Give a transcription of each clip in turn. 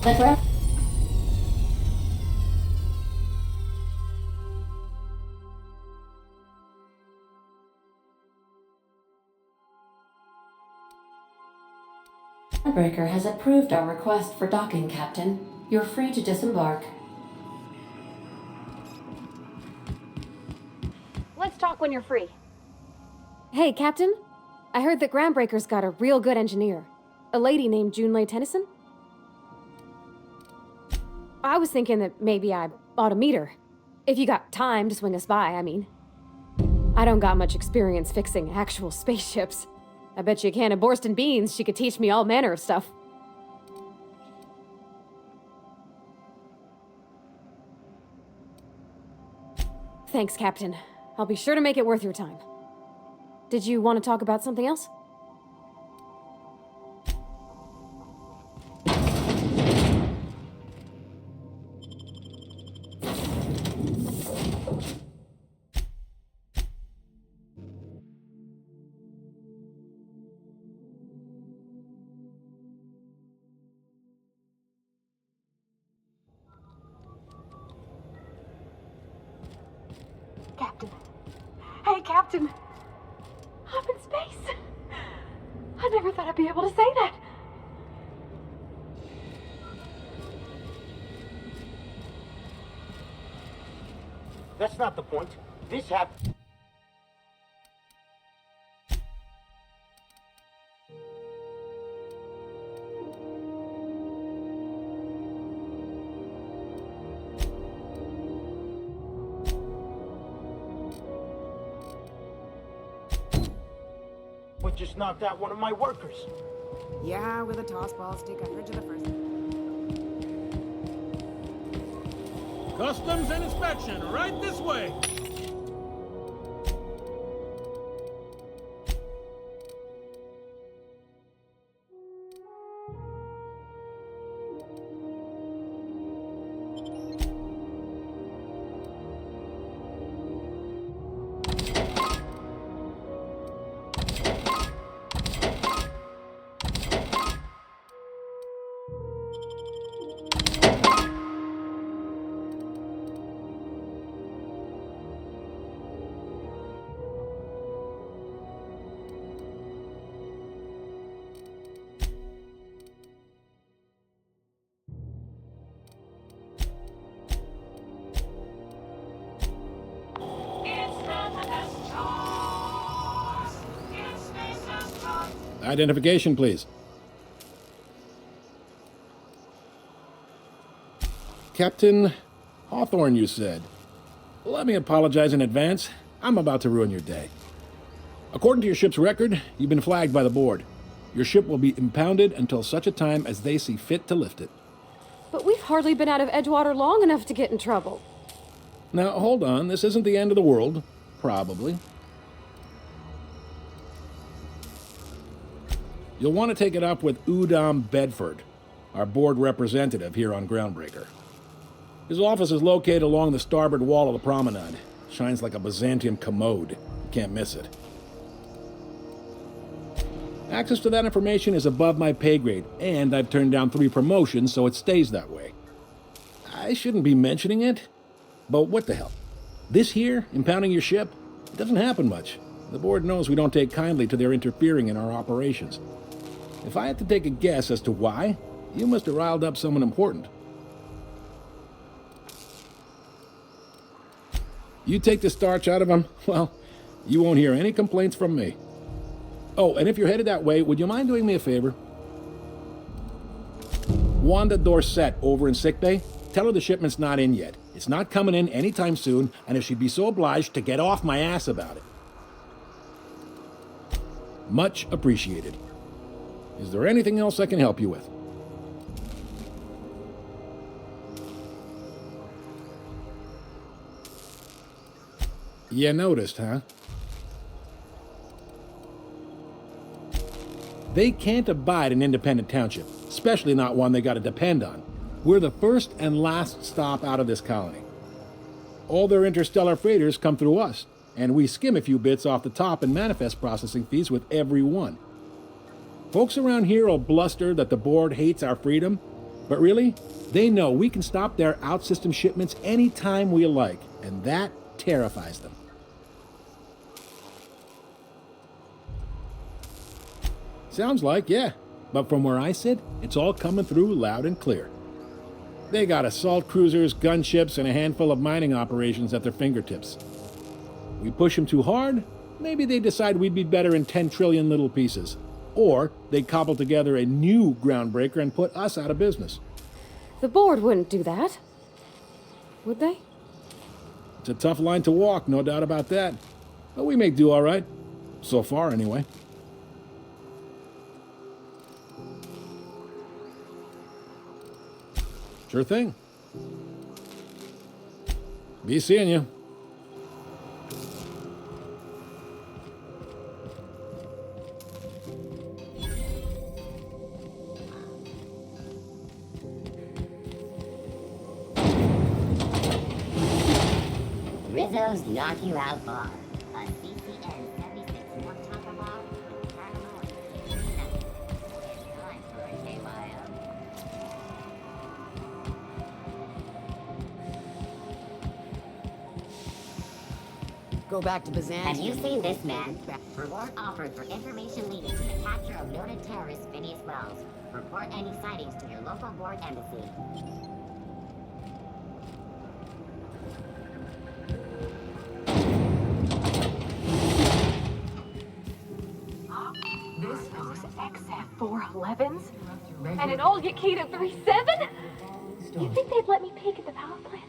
The Groundbreaker has approved our request for docking, Captain. You're free to disembark. Let's talk when you're free. Hey, Captain. I heard that Groundbreaker's got a real good engineer. A lady named Junlei Tennyson. I was thinking that maybe I ought to meet her. If you got time to swing us by, I mean. I don't got much experience fixing actual spaceships. I bet you a can of Borston beans she could teach me all manner of stuff. Thanks, Captain. I'll be sure to make it worth your time. Did you want to talk about something else? Captain. Hey, Captain. I'm in space. I never thought I'd be able to say that. That's not the point. This happened. But just knocked out one of my workers. Yeah, with a toss ball stick. I heard you the first time. Customs and inspection, right this way. Identification, please. Captain Hawthorne, you said. Let me apologize in advance. I'm about to ruin your day. According to your ship's record, you've been flagged by the board. Your ship will be impounded until such a time as they see fit to lift it. But we've hardly been out of Edgewater long enough to get in trouble. Now, hold on. This isn't the end of the world. Probably. You'll want to take it up with Udom Bedford, our board representative here on Groundbreaker. His office is located along the starboard wall of the promenade. Shines like a Byzantium commode. You can't miss it. Access to that information is above my pay grade, and I've turned down 3 promotions, so it stays that way. I shouldn't be mentioning it, but what the hell? This here, impounding your ship, it doesn't happen much. The board knows we don't take kindly to their interfering in our operations. If I had to take a guess as to why, you must have riled up someone important. You take the starch out of them, well, you won't hear any complaints from me. Oh, and if you're headed that way, would you mind doing me a favor? Wanda Dorset over in sickbay, tell her the shipment's not in yet. It's not coming in anytime soon, and if she'd be so obliged to get off my ass about it. Much appreciated. Is there anything else I can help you with? You noticed, huh? They can't abide an independent township, especially not one they gotta depend on. We're the first and last stop out of this colony. All their interstellar freighters come through us, and we skim a few bits off the top in manifest processing fees with every one. Folks around here will bluster that the board hates our freedom, But really, they know we can stop their out-system shipments anytime we like, and that terrifies them. Sounds like, yeah. But from where I sit, it's all coming through loud and clear. They got assault cruisers, gunships, and a handful of mining operations at their fingertips. We push them too hard, maybe they decide we'd be better in 10 trillion little pieces. Or they cobble together a new groundbreaker and put us out of business. The board wouldn't do that. Would they? It's a tough line to walk, no doubt about that. But we make do all right. So far, anyway. Sure thing. Be seeing you. Rizzo's knock you out bar. A CCN 76 one taco bar with caramel and cream cheese. It's time for a KYO. Go back to Byzantium. Have you seen this man? Reward offered for information leading to the capture of noted terrorist Phineas Wells. Report any sightings to your local board embassy. This is XF411s? And an old Yakita 37? You think they'd let me peek at the power plant?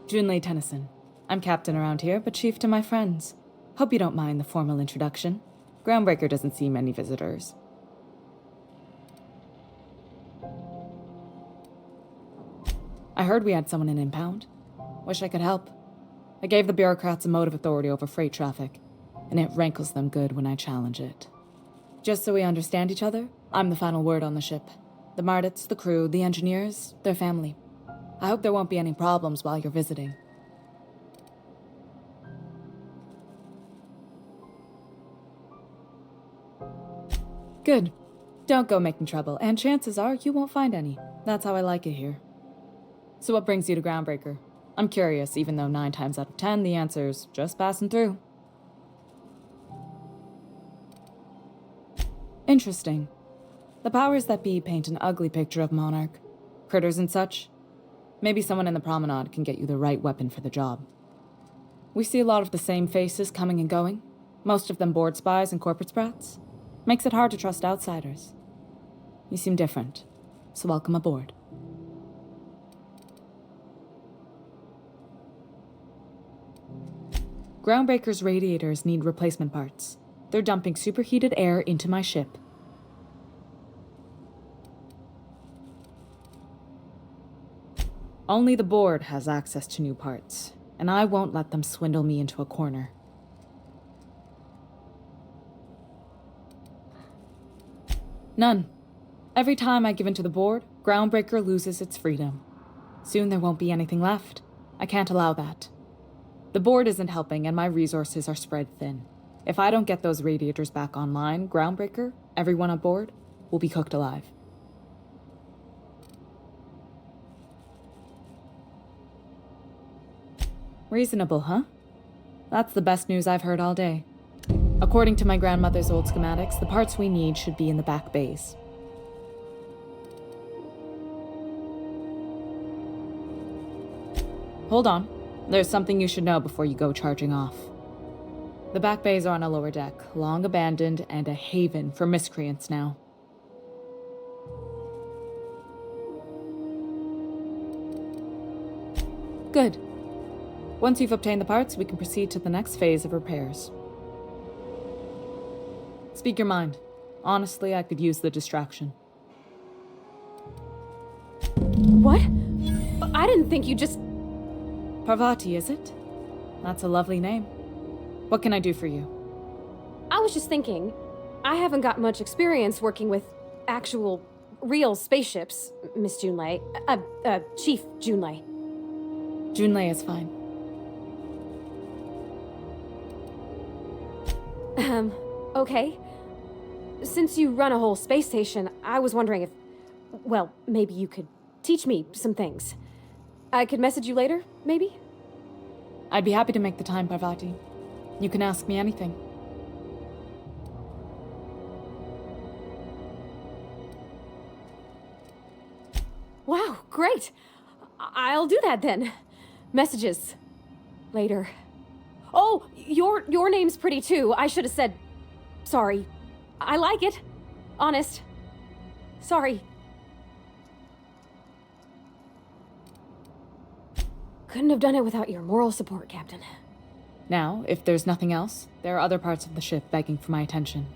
Junlei Tennyson. I'm captain around here, but chief to my friends. Hope you don't mind the formal introduction. Groundbreaker doesn't see many visitors. I heard we had someone in impound. Wish I could help. I gave the bureaucrats a motive authority over freight traffic, and it rankles them good when I challenge it. Just so we understand each other, I'm the final word on the ship. The Mardits, the crew, the engineers, their family. I hope there won't be any problems while you're visiting. Good. Don't go making trouble, and chances are you won't find any. That's how I like it here. So what brings you to Groundbreaker? I'm curious, even though 9 times out of 10 the answer's just passing through. Interesting. The powers that be paint an ugly picture of Monarch. Critters and such. Maybe someone in the promenade can get you the right weapon for the job. We see a lot of the same faces coming and going, most of them board spies and corporate sprats. Makes it hard to trust outsiders. You seem different, so welcome aboard. Groundbreaker's radiators need replacement parts. They're dumping superheated air into my ship. Only the board has access to new parts, and I won't let them swindle me into a corner. None. Every time I give in to the board, Groundbreaker loses its freedom. Soon there won't be anything left. I can't allow that. The board isn't helping, and my resources are spread thin. If I don't get those radiators back online, Groundbreaker, everyone on board, will be cooked alive. Reasonable, huh? That's the best news I've heard all day. According to my grandmother's old schematics, the parts we need should be in the back bays. Hold on. There's something you should know before you go charging off. The back bays are on a lower deck, long abandoned and a haven for miscreants now. Good. Once you've obtained the parts, we can proceed to the next phase of repairs. Speak your mind. Honestly, I could use the distraction. What? I didn't think you just... Parvati, is it? That's a lovely name. What can I do for you? I was just thinking, I haven't got much experience working with actual, real spaceships, Miss Junlei. Chief Junlei. Junlei is fine. Okay. since you run a whole space station, I was wondering if, well, maybe you could teach me some things. I could message you later, maybe? I'd be happy to make the time, Parvati. You can ask me anything. Wow, great. I'll do that then. Messages. Later. Oh, your name's pretty too. I should have said... Sorry. I like it. Honest. Sorry. Couldn't have done it without your moral support, Captain. Now, if there's nothing else, there are other parts of the ship begging for my attention.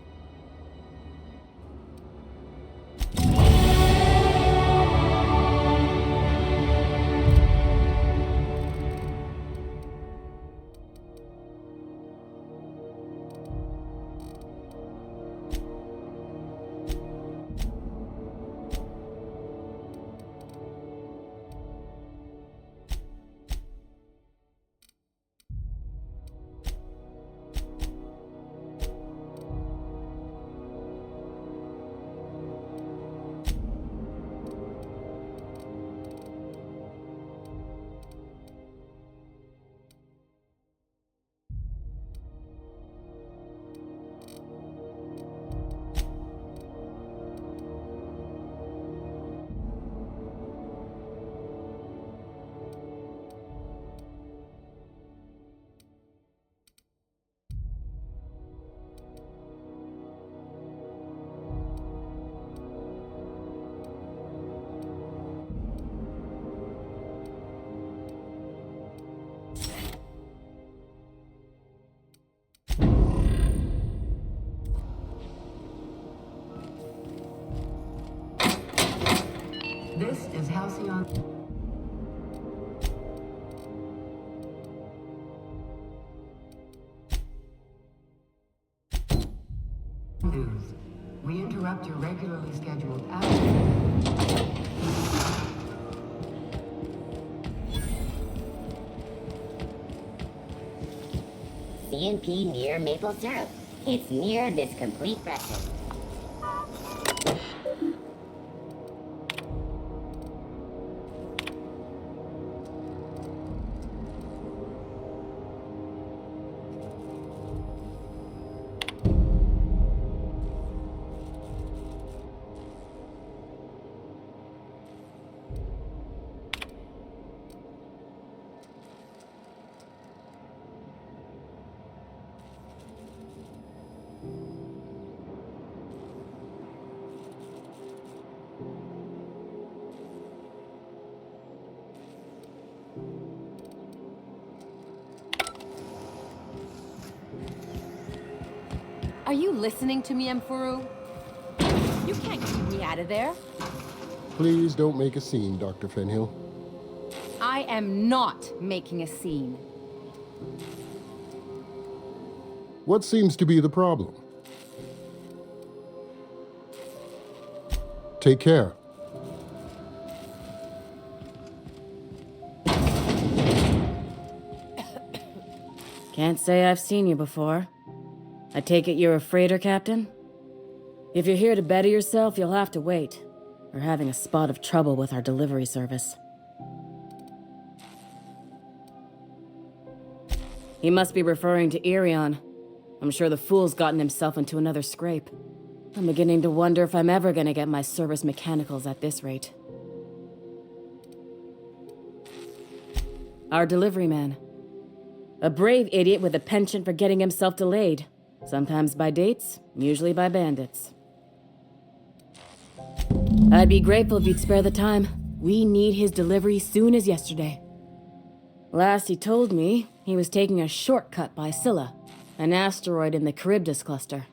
This is Halcyon. News. We interrupt your regularly scheduled outing. CNP near maple syrup. It's near this complete breakfast. Are you listening to me, Emperor? You can't keep me out of there. Please don't make a scene, Dr. Fenhill. I am not making a scene. What seems to be the problem? Take care. Can't say I've seen you before. I take it you're a freighter, Captain? If you're here to better yourself, you'll have to wait. We're having a spot of trouble with our delivery service. He must be referring to Irion. I'm sure the fool's gotten himself into another scrape. I'm beginning to wonder if I'm ever gonna get my service mechanicals at this rate. Our delivery man. A brave idiot with a penchant for getting himself delayed. Sometimes by dates, usually by bandits. I'd be grateful if you'd spare the time. We need his delivery soon as yesterday. Last he told me, he was taking a shortcut by Scylla, an asteroid in the Charybdis cluster.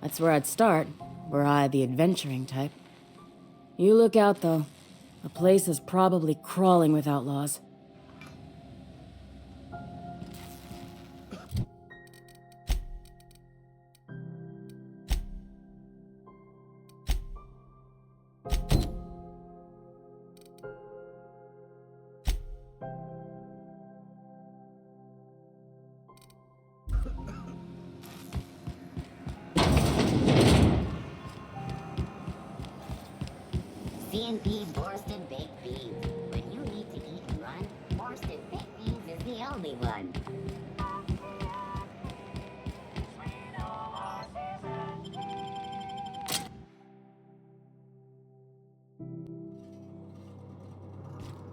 That's where I'd start, were I the adventuring type. You look out, though. The place is probably crawling with outlaws. C&B Borston Baked Beans. When you need to eat and run, Borston Baked Beans is the only one.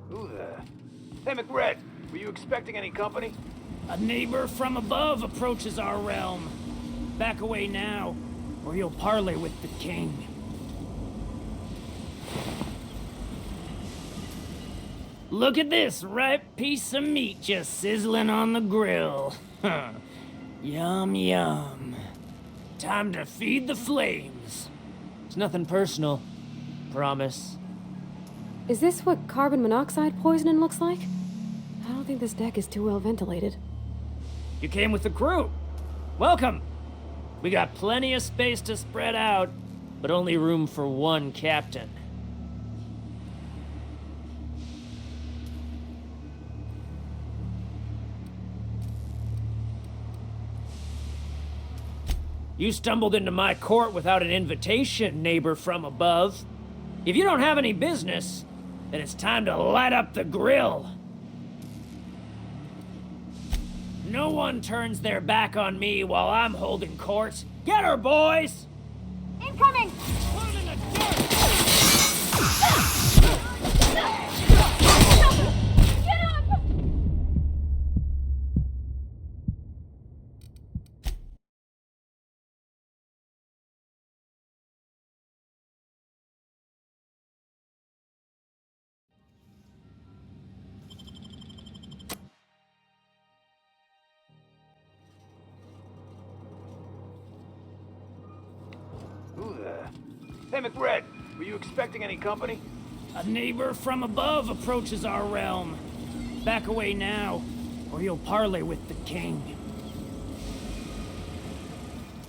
Who the... Hey, McRed, were you expecting any company? A neighbor from above approaches our realm. Back away now, or you'll parley with the king. Look at this ripe piece of meat just sizzling on the grill. Yum, yum. Time to feed the flames. It's nothing personal. Promise. Is this what carbon monoxide poisoning looks like? I don't think this deck is too well ventilated. You came with the crew. Welcome. We got plenty of space to spread out, but only room for one captain. You stumbled into my court without an invitation, neighbor from above. If you don't have any business, then it's time to light up the grill. No one turns their back on me while I'm holding court. Get her, boys! Incoming! Get up! Who the... Hey, McRed, were you expecting any company? A neighbor from above approaches our realm. Back away now, or you'll parley with the king.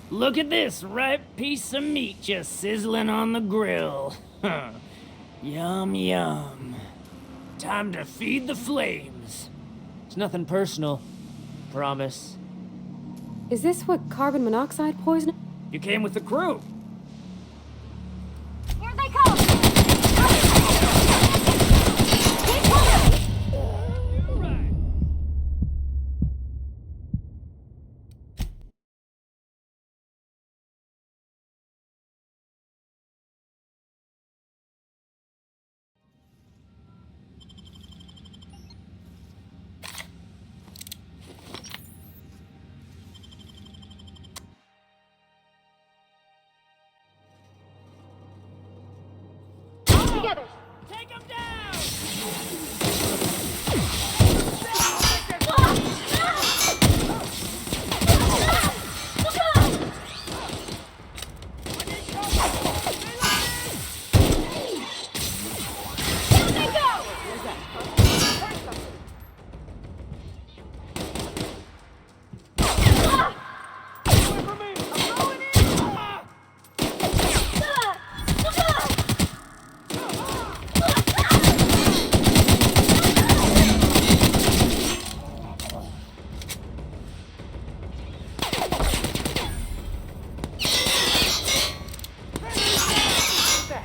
Look at this ripe piece of meat just sizzling on the grill. Yum, yum. Time to feed the flames. It's nothing personal. Promise. Is this what carbon monoxide poisoning? You came with the crew. Here they come! Together! Take him down!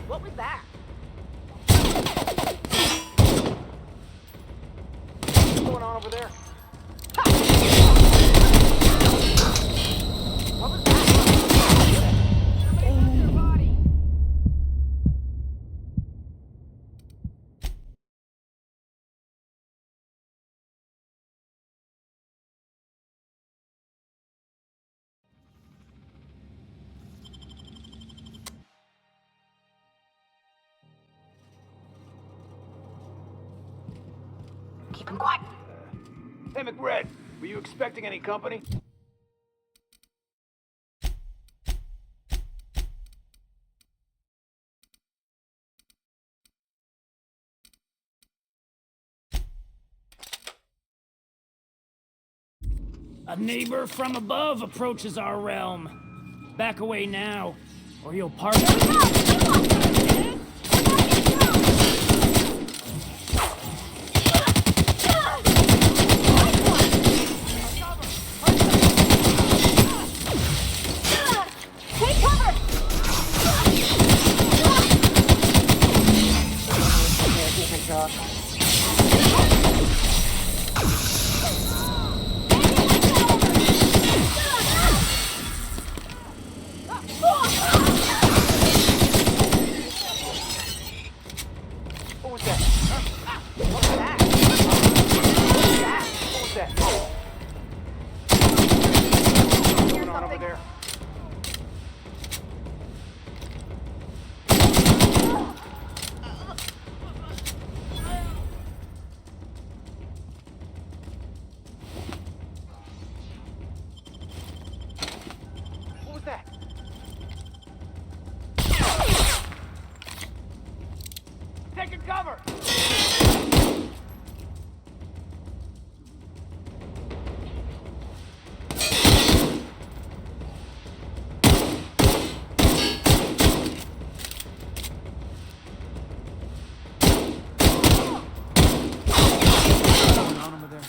What was that? What's going on over there? What was that? Somebody move their body! Keep him quiet. Hey, McRed, were you expecting any company? A neighbor from above approaches our realm. Back away now, or you'll part. Take cover! What was that? Huh? Ah, what's that? What was that? What's going on over there? What was that? Taking cover! What's going on over there?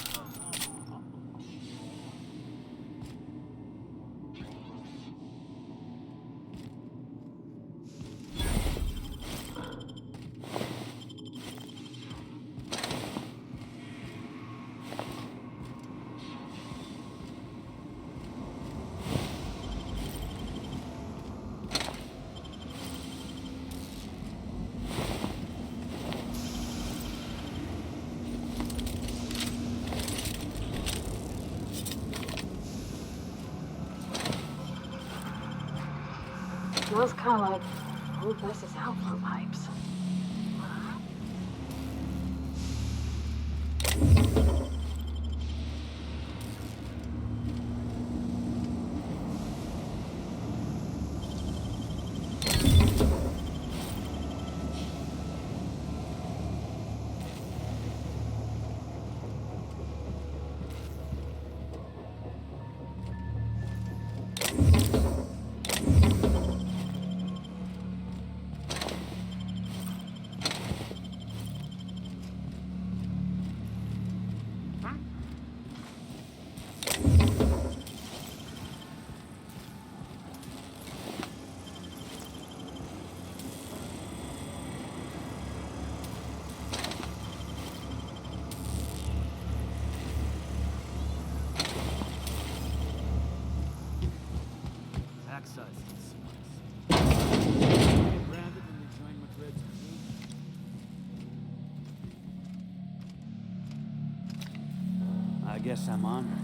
Smells kind of like old Wes's outflow pipes. I guess I'm on.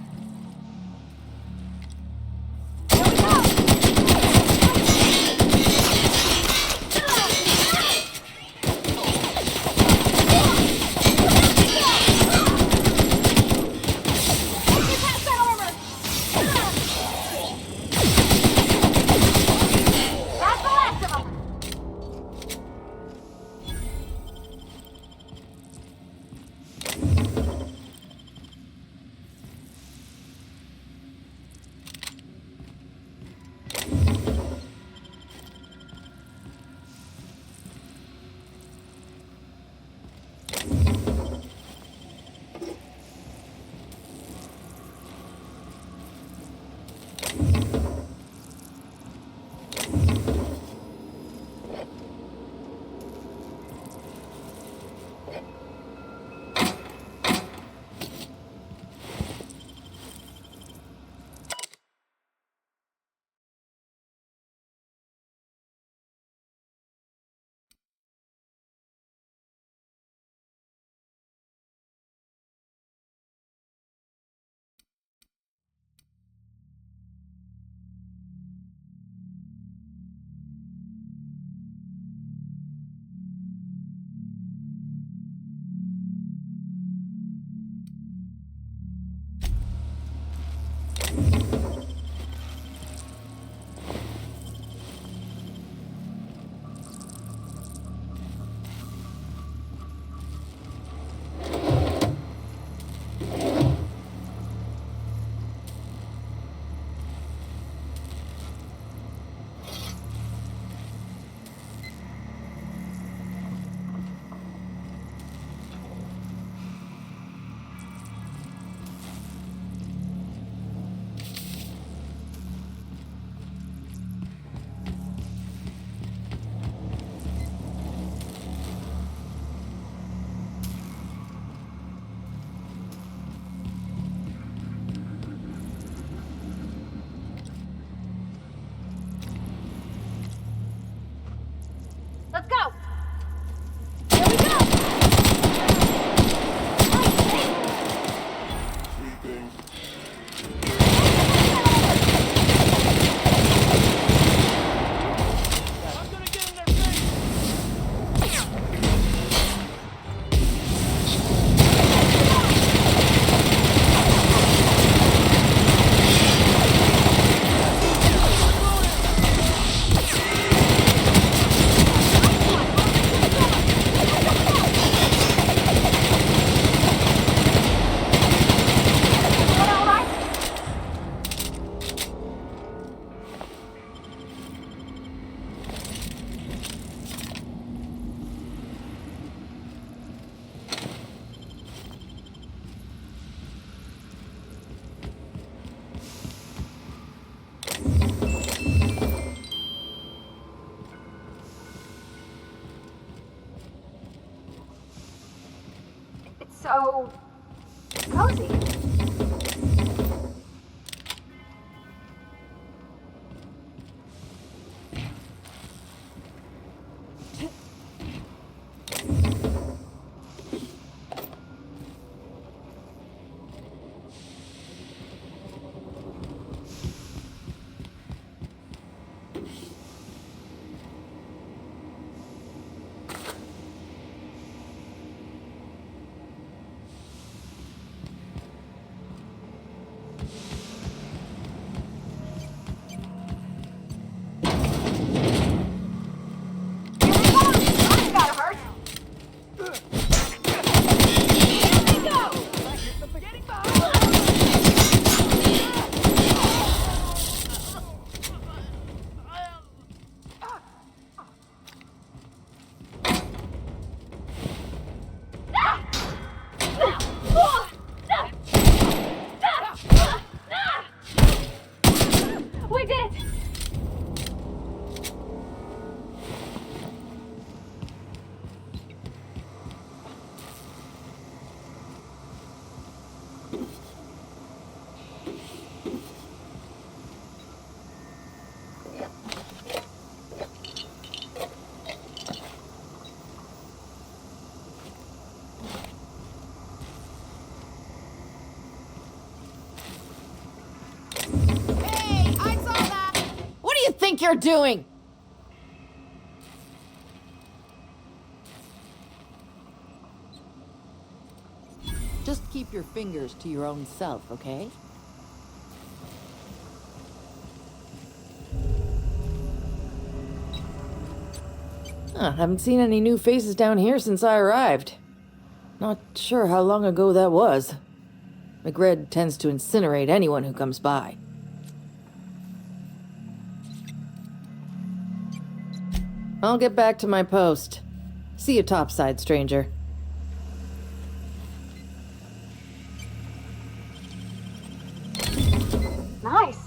so cozy. We did it! Hey, I saw that! What do you think you're doing? Just keep your fingers to your own self, okay? Haven't seen any new faces down here since I arrived. Not sure how long ago that was. McRed tends to incinerate anyone who comes by. I'll get back to my post. See you topside, stranger. Nice.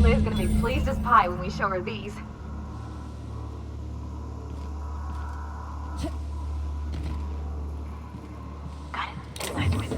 Liv's gonna be pleased as pie when we show her these. Got it. Nice voices.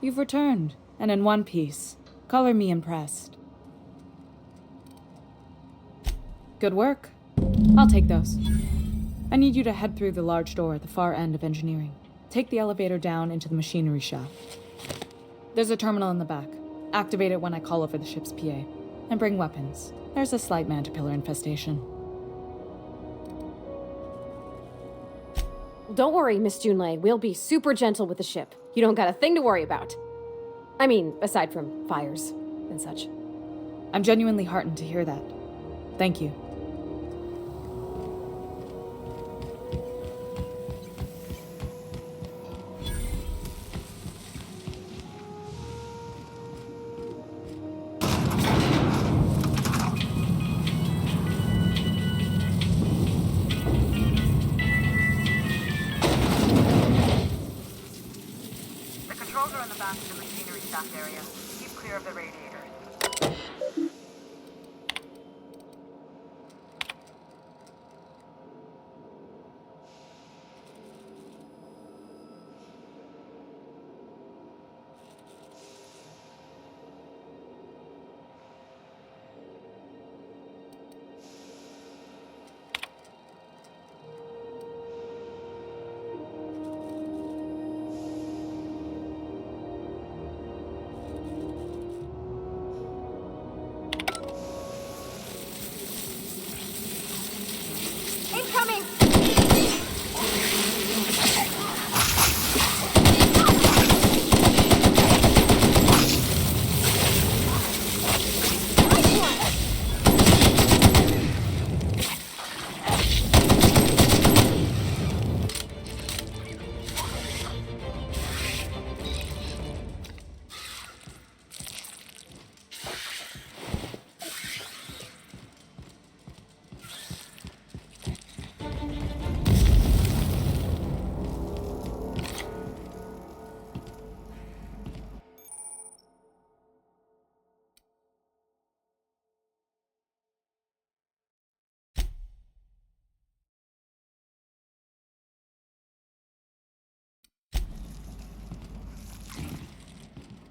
You've returned, and in one piece. Color me impressed. Good work. I'll take those. I need you to head through the large door at the far end of engineering. Take the elevator down into the machinery shop. There's a terminal in the back. Activate it when I call over the ship's PA. And bring weapons. There's a slight mantipillar infestation. Don't worry, Miss Junlei. We'll be super gentle with the ship. You don't got a thing to worry about. I mean, aside from fires and such. I'm genuinely heartened to hear that. Thank you. The controls are in the back of the machinery stacked area. Keep clear of the radiators. Incoming!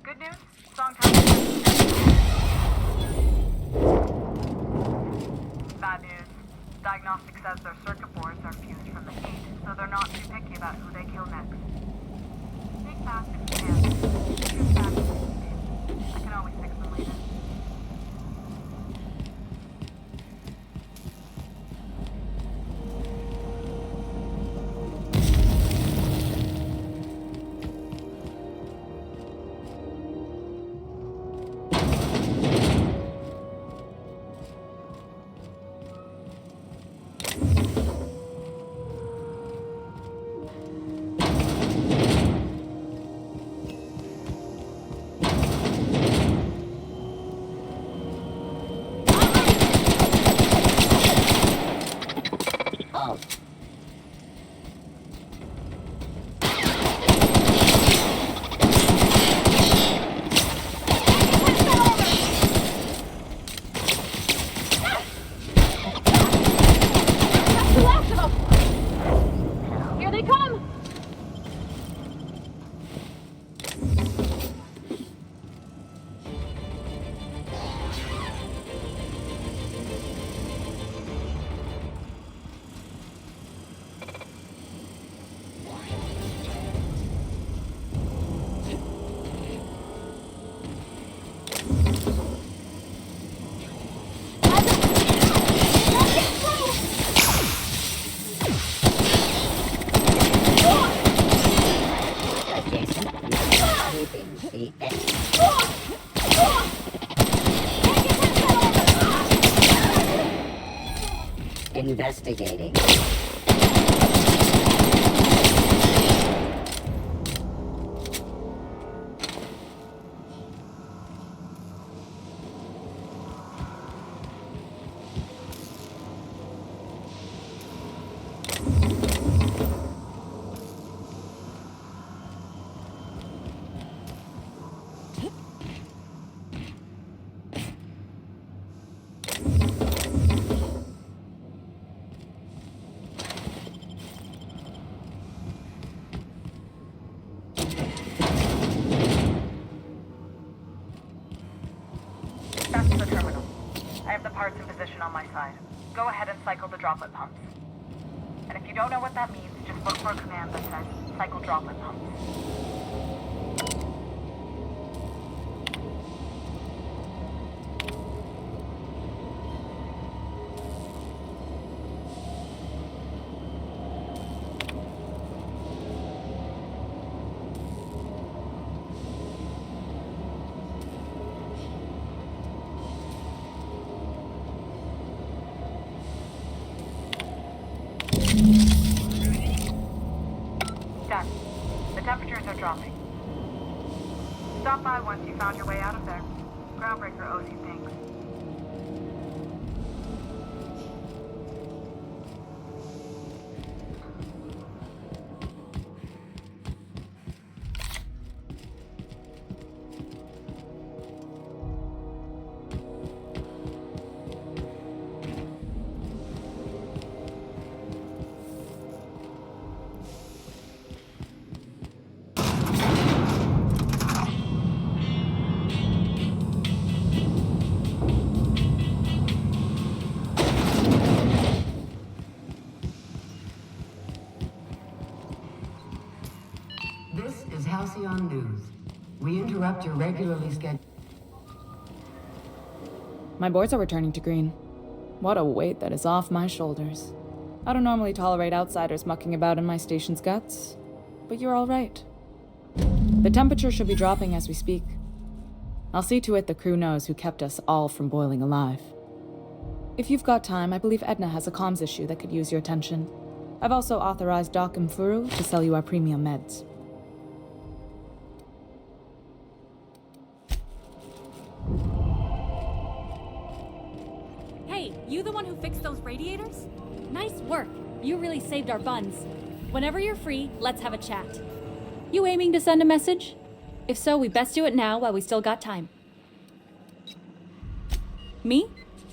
Good news? Song time. Bad news. Diagnostic says their circuit boards are fused from the heat, so they're not too picky about who they kill next. Take fast if you can. Shoot fast if you need. I can always fix them later. Here they come! Investigating. That's the terminal. I have the parts in position on my side. Go ahead and cycle the droplet pumps. And if you don't know what that means, just look for a command that says cycle droplet pumps. Stop by once you found your way out of there. Groundbreaker owes you thanks. This is Halcyon News. We interrupt your regularly scheduled... My boards are returning to green. What a weight that is off my shoulders. I don't normally tolerate outsiders mucking about in my station's guts, but you're all right. The temperature should be dropping as we speak. I'll see to it the crew knows who kept us all from boiling alive. If you've got time, I believe Edna has a comms issue that could use your attention. I've also authorized Doc and Furu to sell you our premium meds. Hey, you the one who fixed those radiators? Nice work. You really saved our buns. Whenever you're free, let's have a chat. You aiming to send a message? If so, we best do it now while we still got time. Me?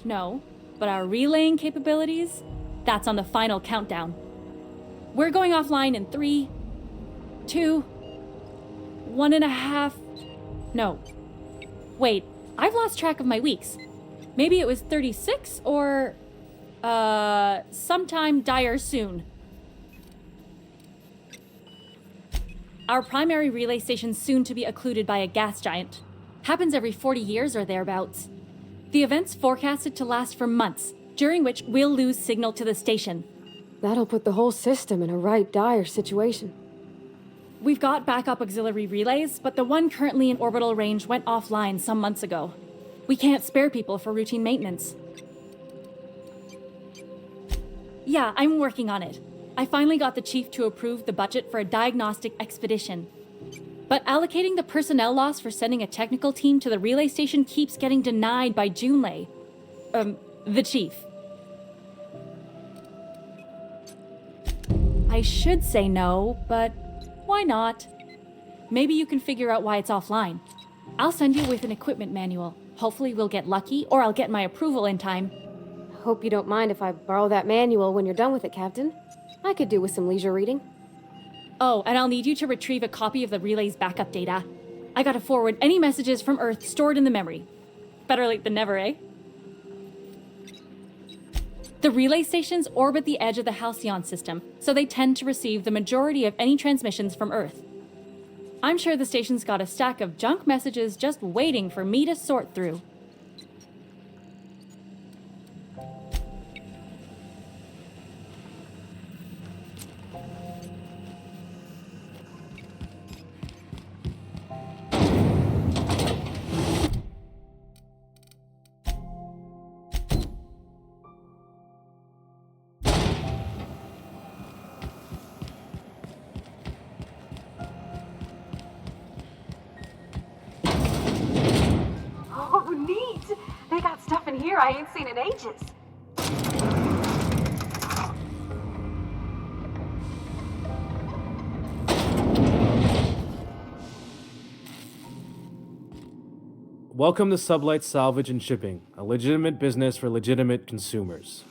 No. But our relaying capabilities? That's on the final countdown. We're going offline in 3, 2, 1.5... No. Wait, I've lost track of my weeks. Maybe it was 36 or... sometime dire soon. Our primary relay station's soon to be occluded by a gas giant. Happens every 40 years or thereabouts. The event's forecasted to last for months, during which we'll lose signal to the station. That'll put the whole system in a right dire situation. We've got backup auxiliary relays, but the one currently in orbital range went offline some months ago. We can't spare people for routine maintenance. Yeah, I'm working on it. I finally got the chief to approve the budget for a diagnostic expedition. But allocating the personnel loss for sending a technical team to the relay station keeps getting denied by Junlei. The chief. I should say no, but why not? Maybe you can figure out why it's offline. I'll send you with an equipment manual. Hopefully we'll get lucky, or I'll get my approval in time. Hope you don't mind if I borrow that manual when you're done with it, Captain. I could do with some leisure reading. Oh, and I'll need you to retrieve a copy of the relay's backup data. I gotta forward any messages from Earth stored in the memory. Better late than never, eh? The relay stations orbit the edge of the Halcyon system, so they tend to receive the majority of any transmissions from Earth. I'm sure the station's got a stack of junk messages just waiting for me to sort through. Oh, neat! They got stuff in here I ain't seen in ages. Welcome to Sublight Salvage and Shipping, a legitimate business for legitimate consumers.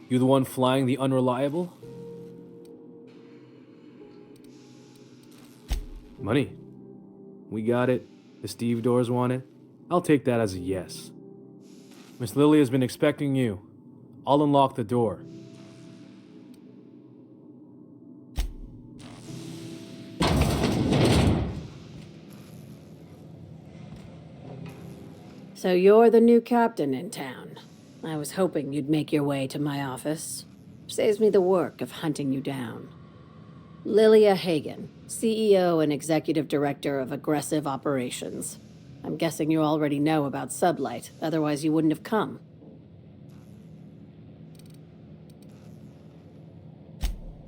You the one flying the unreliable? Money. We got it. The stevedores want it. I'll take that as a yes. Miss Lily has been expecting you. I'll unlock the door. So you're the new captain in town. I was hoping you'd make your way to my office. Saves me the work of hunting you down. Lilia Hagen, CEO and Executive Director of Aggressive Operations. I'm guessing you already know about Sublight, otherwise you wouldn't have come.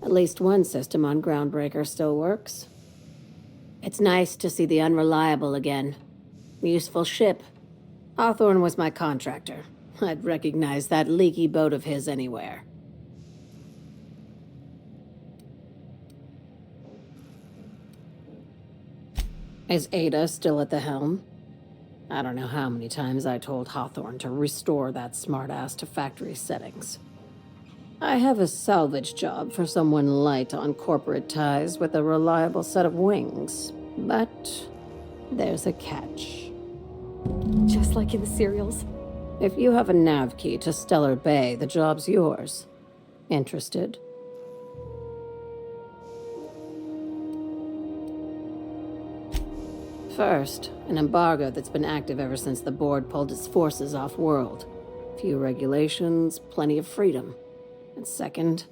At least one system on Groundbreaker still works. It's nice to see the Unreliable again. Useful ship. Hawthorne was my contractor. I'd recognize that leaky boat of his anywhere. Is Ada still at the helm? I don't know how many times I told Hawthorne to restore that smartass to factory settings. I have a salvage job for someone light on corporate ties with a reliable set of wings. But there's a catch. Just like in the serials. If you have a nav key to Stellar Bay, the job's yours. Interested? First, an embargo that's been active ever since the board pulled its forces off-world. Few regulations, plenty of freedom. And second,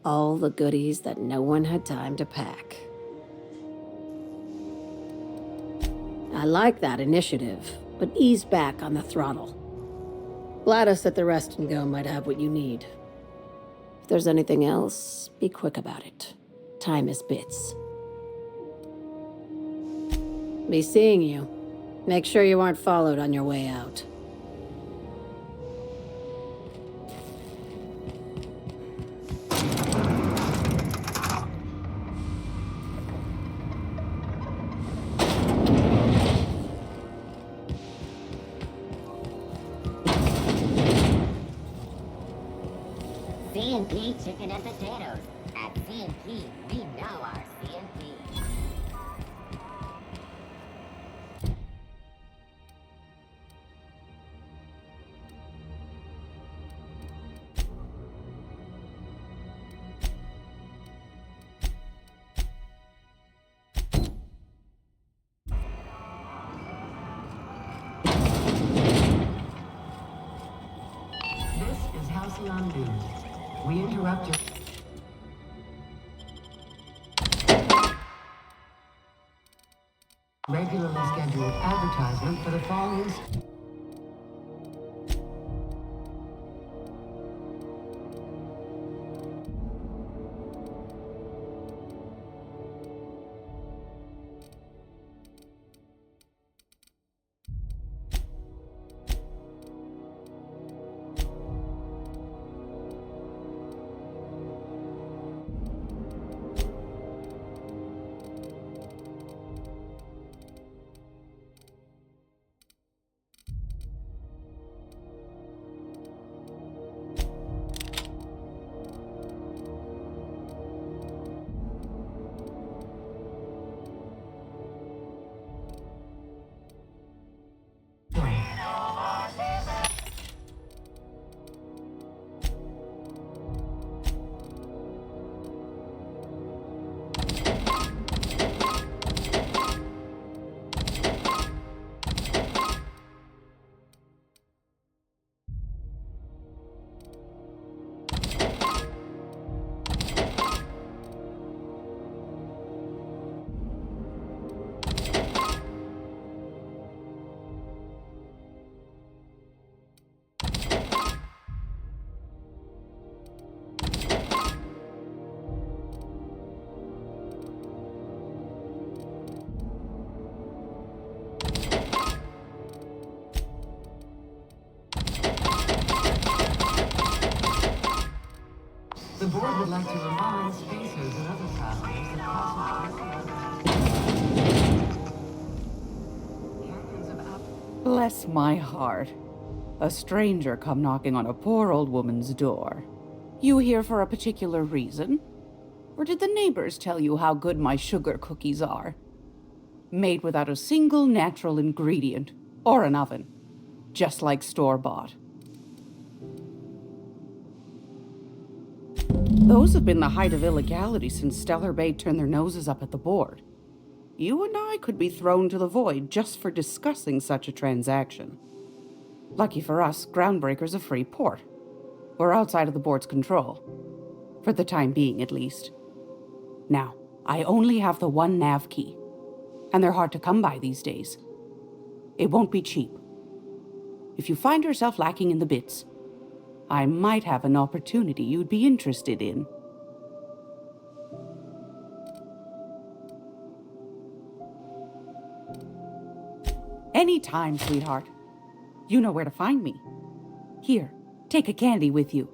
all the goodies that no one had time to pack. I like that initiative, but ease back on the throttle. Gladys at the Rest and Go might have what you need. If there's anything else, be quick about it. Time is bits. Be seeing you. Make sure you aren't followed on your way out. C&P chicken and potatoes. At C&P, we know our C&P. This is Halcyon News. We interrupt your... regularly scheduled advertisement for the following... The board would like to remind spacers and other travelers that Bless my heart. A stranger come knocking on a poor old woman's door. You here for a particular reason? Or did the neighbors tell you how good my sugar cookies are? Made without a single natural ingredient, or an oven. Just like store-bought. Those have been the height of illegality since Stellar Bay turned their noses up at the board. You and I could be thrown to the void just for discussing such a transaction. Lucky for us, Groundbreaker's a free port. We're outside of the board's control. For the time being, at least. Now, I only have the one nav key. And they're hard to come by these days. It won't be cheap. If you find yourself lacking in the bits, I might have an opportunity you'd be interested in. Anytime, sweetheart. You know where to find me. Here, take a candy with you.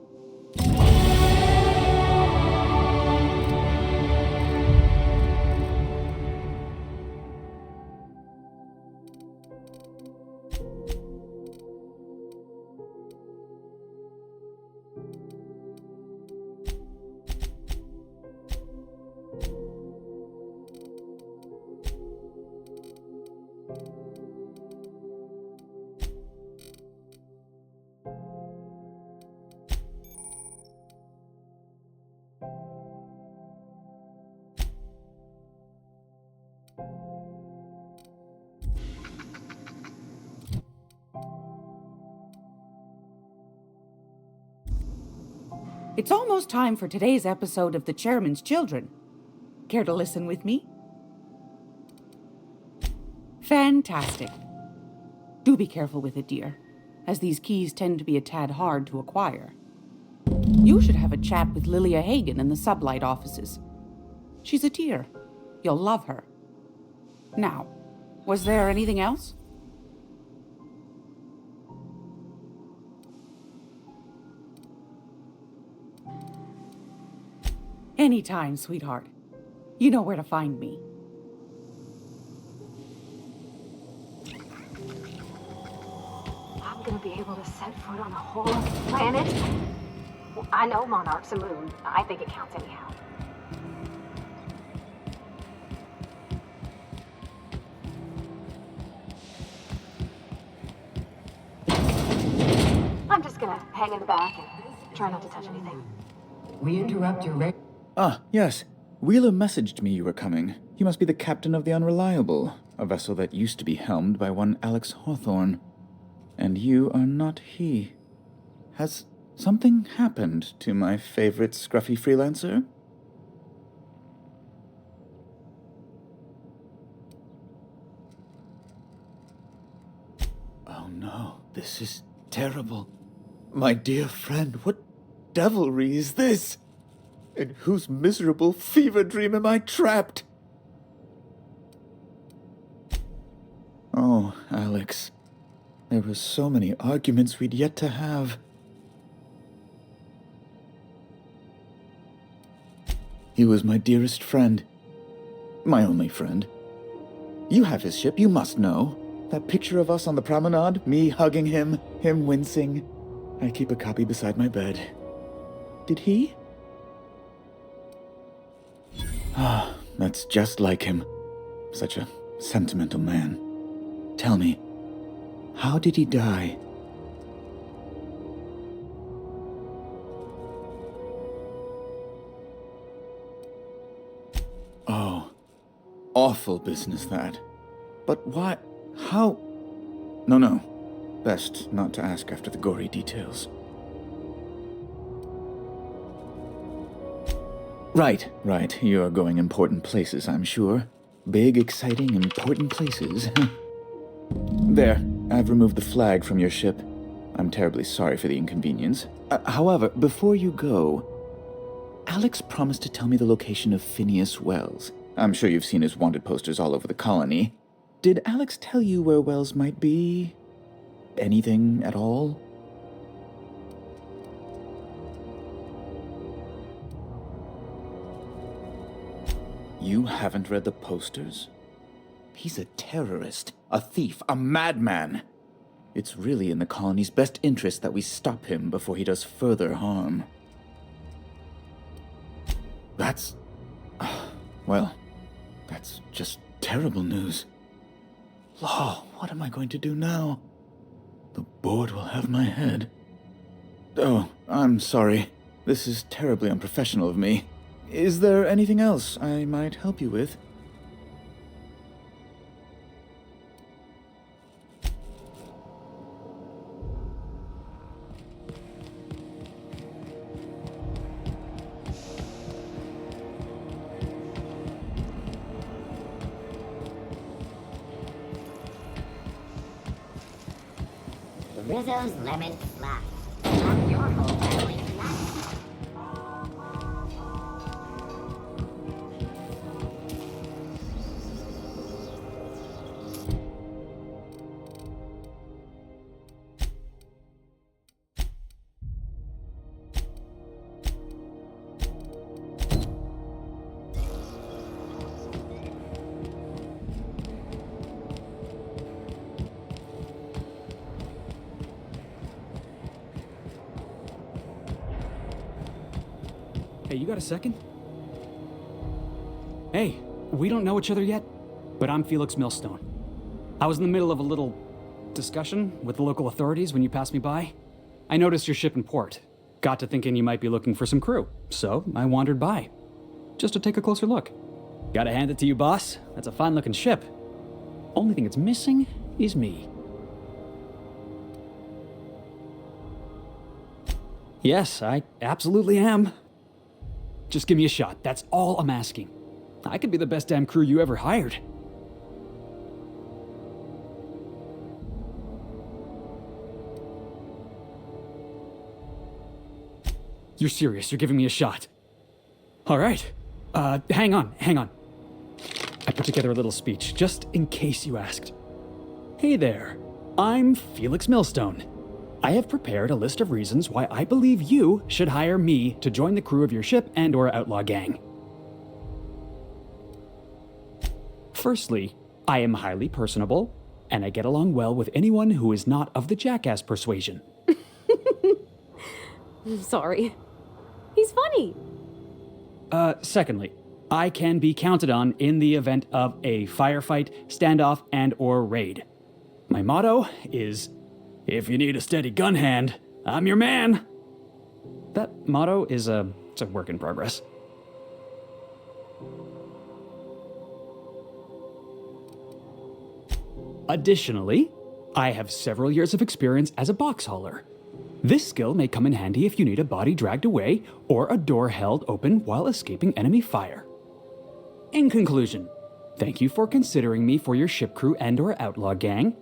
It's almost time for today's episode of The Chairman's Children. Care to listen with me? Fantastic. Do be careful with it, dear, as these keys tend to be a tad hard to acquire. You should have a chat with Lilia Hagen in the sublight offices. She's a dear. You'll love her. Now, was there anything else? Anytime, sweetheart. You know where to find me. I'm gonna be able to set foot on a whole planet? I know Monarch's a moon. I think it counts anyhow. I'm just gonna hang in the back and try not to touch anything. We interrupt your Ah, yes. Wheeler messaged me you were coming. You must be the captain of the Unreliable, a vessel that used to be helmed by one Alex Hawthorne. And you are not he. Has something happened to my favorite scruffy freelancer? Oh no, this is terrible. My dear friend, what devilry is this? In whose miserable fever dream am I trapped? Oh, Alex. There were so many arguments we'd yet to have. He was my dearest friend. My only friend. You have his ship, you must know. That picture of us on the promenade, me hugging him, him wincing. I keep a copy beside my bed. Did he? Ah, that's just like him. Such a sentimental man. Tell me, how did he die? Oh, awful business that. But why? How? No. Best not to ask after the gory details. Right. You're going important places, I'm sure. Big, exciting, important places. There, I've removed the flag from your ship. I'm terribly sorry for the inconvenience. However, before you go, Alex promised to tell me the location of Phineas Wells. I'm sure you've seen his wanted posters all over the colony. Did Alex tell you where Wells might be? Anything at all? You haven't read the posters? He's a terrorist, a thief, a madman. It's really in the colony's best interest that we stop him before he does further harm. That's... well, that's just terrible news. Law, what am I going to do now? The board will have my head. Oh, I'm sorry. This is terribly unprofessional of me. Is there anything else I might help you with? Rizzo's lemon slap. Not your whole family slap. Hey, you got a second? Hey, we don't know each other yet, but I'm Felix Millstone. I was in the middle of a little discussion with the local authorities when you passed me by. I noticed your ship in port. Got to thinking you might be looking for some crew, so I wandered by, just to take a closer look. Gotta hand it to you, boss. That's a fine-looking ship. Only thing it's missing is me. Yes, I absolutely am. Just give me a shot. That's all I'm asking. I could be the best damn crew you ever hired. You're serious. You're giving me a shot. All right. Hang on. I put together a little speech, just in case you asked. Hey there. I'm Felix Millstone. I have prepared a list of reasons why I believe you should hire me to join the crew of your ship and/or outlaw gang. Firstly, I am highly personable, and I get along well with anyone who is not of the jackass persuasion. I'm sorry. He's funny. Secondly, I can be counted on in the event of a firefight, standoff, and/or raid. My motto is, if you need a steady gun hand, I'm your man. That motto is it's a work in progress. Additionally, I have several years of experience as a box hauler. This skill may come in handy if you need a body dragged away or a door held open while escaping enemy fire. In conclusion, thank you for considering me for your ship crew and/or outlaw gang.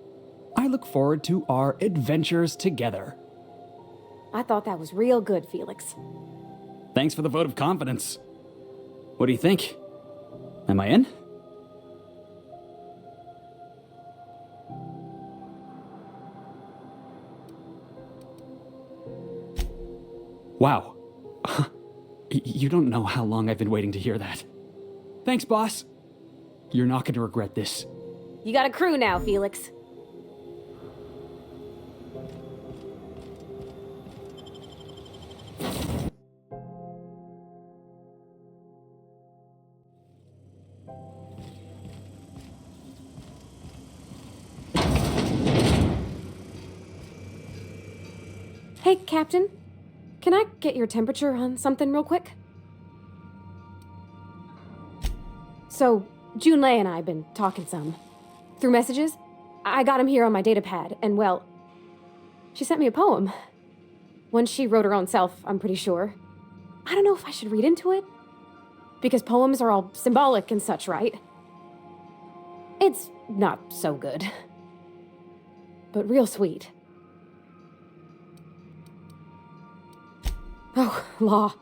I look forward to our adventures together. I thought that was real good, Felix. Thanks for the vote of confidence. What do you think? Am I in? Wow. You don't know how long I've been waiting to hear that. Thanks, boss. You're not going to regret this. You got a crew now, Felix. Hey, Captain. Can I get your temperature on something real quick? So, Junlei and I have been talking some. Through messages. I got him here on my datapad, and well, she sent me a poem. One she wrote her own self, I'm pretty sure. I don't know if I should read into it. Because poems are all symbolic and such, right? It's not so good. But real sweet. Oh, law.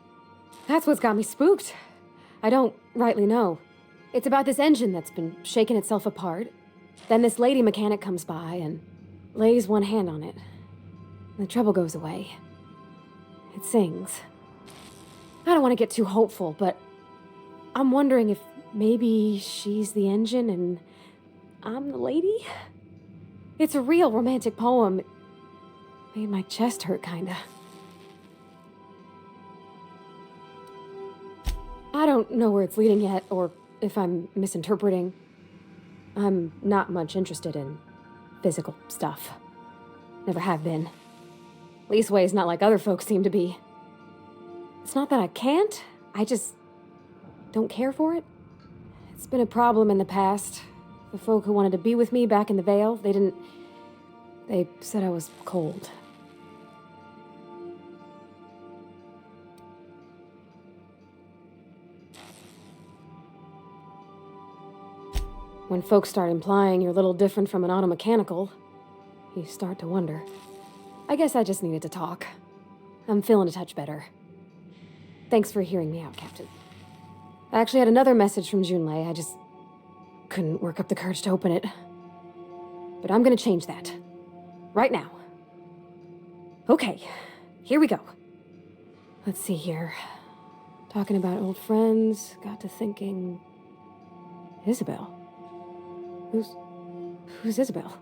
That's what's got me spooked. I don't rightly know. It's about this engine that's been shaking itself apart. Then this lady mechanic comes by and lays one hand on it. The trouble goes away. It sings. I don't want to get too hopeful, but I'm wondering if maybe she's the engine and I'm the lady? It's a real romantic poem. It made my chest hurt, kinda. I don't know where it's leading yet, or if I'm misinterpreting. I'm not much interested in physical stuff. Never have been. Leastways, not like other folks seem to be. It's not that I can't, I just don't care for it. It's been a problem in the past. The folk who wanted to be with me back in the Vale, they said I was cold. When folks start implying you're a little different from an automechanical, you start to wonder. I guess I just needed to talk. I'm feeling a touch better. Thanks for hearing me out, Captain. I actually had another message from Junlei. I just couldn't work up the courage to open it. But I'm gonna change that. Right now. Okay, here we go. Let's see here. Talking about old friends, got to thinking... Isabel. Who's Isabel?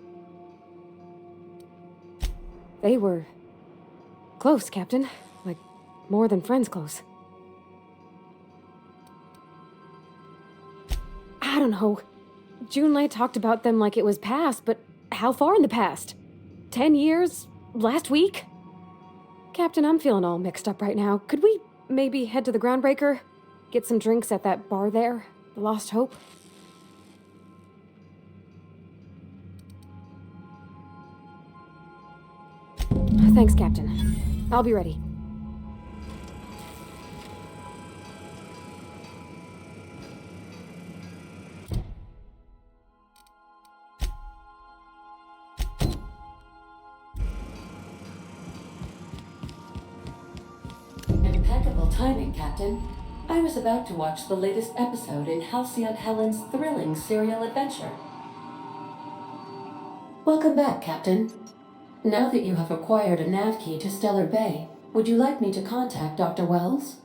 They were close, Captain. Like, more than friends close. don't know. Junlei talked about them like it was past, but how far in the past? 10 years? Last week? Captain, I'm feeling all mixed up right now. Could we maybe head to the Groundbreaker? Get some drinks at that bar there? The Lost Hope? Thanks, Captain. I'll be ready. Impeccable timing, Captain. I was about to watch the latest episode in Halcyon Helen's thrilling serial adventure. Welcome back, Captain. Now that you have acquired a nav key to Stellar Bay, would you like me to contact Dr. Wells?